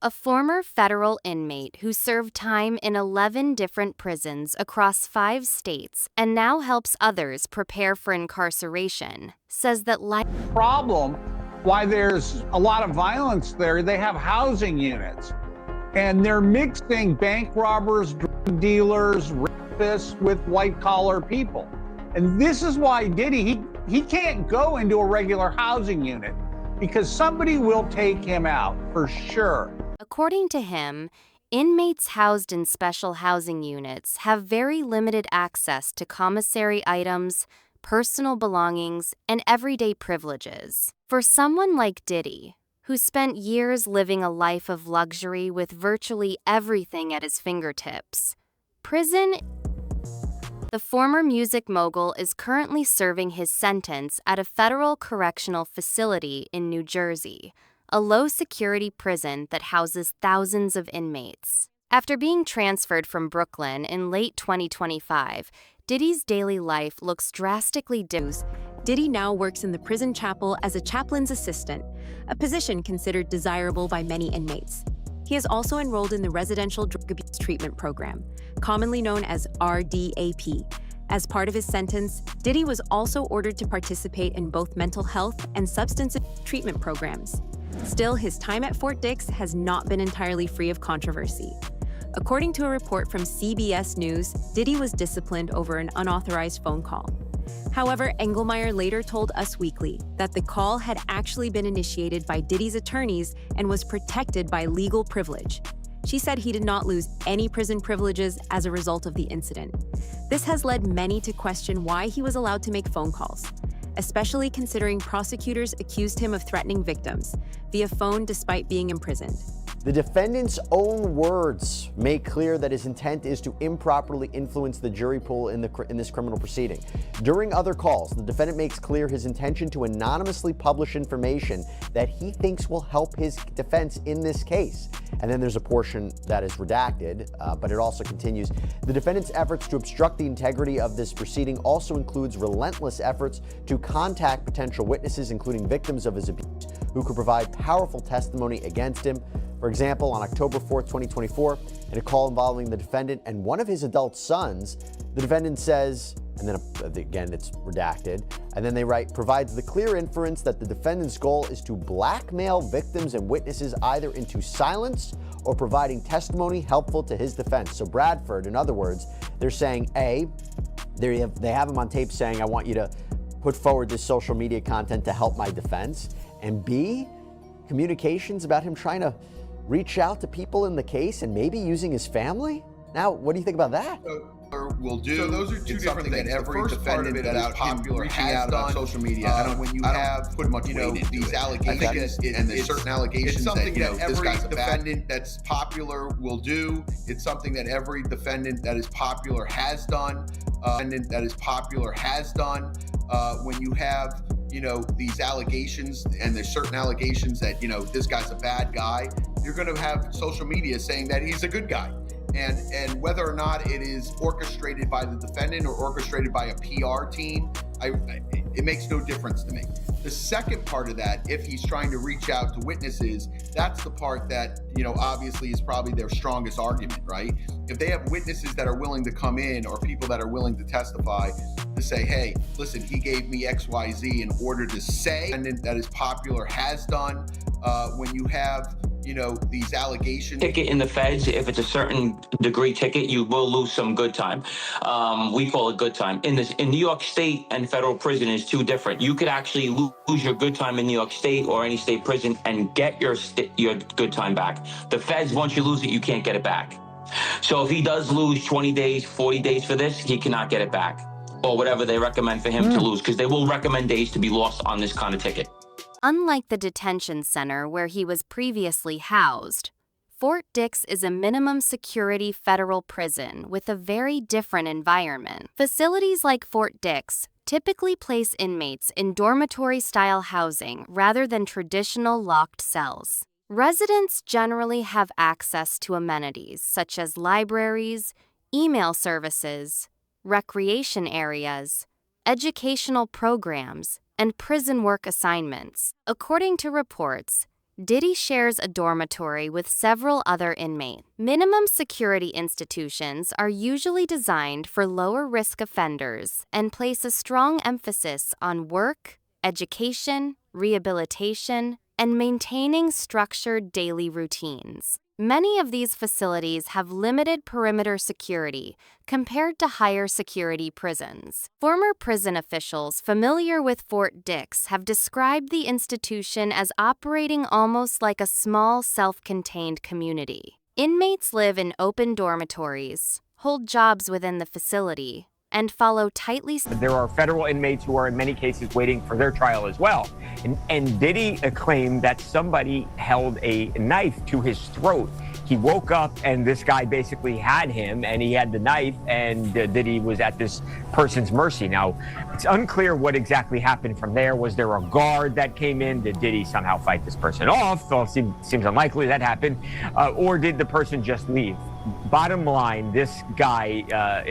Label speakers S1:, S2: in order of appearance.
S1: a former federal inmate who served time in 11 different prisons across 5 states and now helps others prepare for incarceration, says that
S2: problem why there's a lot of violence there, they have housing units. And they're mixing bank robbers, drug dealers, rapists with white-collar people. And this is why Diddy, he can't go into a regular housing unit because somebody will take him out for sure.
S1: According to him, inmates housed in special housing units have very limited access to commissary items, personal belongings, and everyday privileges. For someone like Diddy, who spent years living a life of luxury with virtually everything at his fingertips, prison. The former music mogul is currently serving his sentence at a federal correctional facility in New Jersey, a low-security prison that houses thousands of inmates. After being transferred from Brooklyn in late 2025, Diddy's daily life looks drastically different.
S3: Diddy now works in the prison chapel as a chaplain's assistant, a position considered desirable by many inmates. He is also enrolled in the Residential Drug Abuse Treatment Program, commonly known as RDAP. As part of his sentence, Diddy was also ordered to participate in both mental health and substance abuse treatment programs. Still, his time at Fort Dix has not been entirely free of controversy. According to a report from CBS News, Diddy was disciplined over an unauthorized phone call. However, Engelmeyer later told Us Weekly that the call had actually been initiated by Diddy's attorneys and was protected by legal privilege. She said he did not lose any prison privileges as a result of the incident. This has led many to question why he was allowed to make phone calls, especially considering prosecutors accused him of threatening victims via phone despite being imprisoned.
S4: The defendant's own words make clear that his intent is to improperly influence the jury pool in this criminal proceeding. During other calls, the defendant makes clear his intention to anonymously publish information that he thinks will help his defense in this case. And then there's a portion that is redacted, but it also continues. The defendant's efforts to obstruct the integrity of this proceeding also includes relentless efforts to contact potential witnesses, including victims of his abuse, who could provide powerful testimony against him. For example, on October 4th, 2024, in a call involving the defendant and one of his adult sons, the defendant says, and then again, it's redacted, and then they write, provides the clear inference that the defendant's goal is to blackmail victims and witnesses either into silence or providing testimony helpful to his defense. So Bradford, in other words, they're saying, A, they have him on tape saying, I want you to put forward this social media content to help my defense, and B, communications about him trying to reach out to people in the case and maybe using his family? Now, what do you think about that?
S5: Will do.
S6: So those are two different things.
S5: That every
S6: the first part of
S5: defendant
S6: it
S5: that
S6: is
S5: popular has done
S6: on social media.
S5: When you have
S6: put much weight into
S5: these
S6: it.
S5: allegations and there's certain allegations
S6: it's something
S5: that
S6: that
S5: this
S6: every
S5: guy's a bad.
S6: defendant that's popular will do. It's something that every defendant that is popular has done. When you have these allegations and there's certain allegations that this guy's a bad guy, you're going to have social media saying that he's a good guy. And whether or not it is orchestrated by the defendant or orchestrated by a PR team, it makes no difference to me. The second part of that, if he's trying to reach out to witnesses, that's the part that, obviously is probably their strongest argument, right? If they have witnesses that are willing to come in or people that are willing to testify to say, hey, listen, he gave me XYZ in order to say that is popular has done. When you have these allegations.
S7: Ticket in the feds, if it's a certain degree ticket, you will lose some good time. We call it good time. In New York State and federal prison is two different. You could actually lose your good time in New York State or any state prison and get your good time back. The feds, once you lose it, you can't get it back. So if he does lose 20 days, 40 days for this, he cannot get it back, or whatever they recommend for him to lose, because they will recommend days to be lost on this kind of ticket.
S1: Unlike the detention center where he was previously housed, Fort Dix is a minimum security federal prison with a very different environment. Facilities like Fort Dix typically place inmates in dormitory-style housing rather than traditional locked cells. Residents generally have access to amenities such as libraries, email services, recreation areas, educational programs, and prison work assignments. According to reports, Diddy shares a dormitory with several other inmates. Minimum security institutions are usually designed for lower-risk offenders and place a strong emphasis on work, education, rehabilitation, and maintaining structured daily routines. Many of these facilities have limited perimeter security compared to higher security prisons. Former prison officials familiar with Fort Dix have described the institution as operating almost like a small, self-contained community. Inmates live in open dormitories, hold jobs within the facility, and follow tightly.
S8: There are federal inmates who are in many cases waiting for their trial as well. And Diddy claimed that somebody held a knife to his throat. He woke up and this guy basically had him and he had the knife, and Diddy was at this person's mercy. Now, it's unclear what exactly happened from there. Was there a guard that came in? Did Diddy somehow fight this person off? Well, seems unlikely that happened. Or did the person just leave? Bottom line, this guy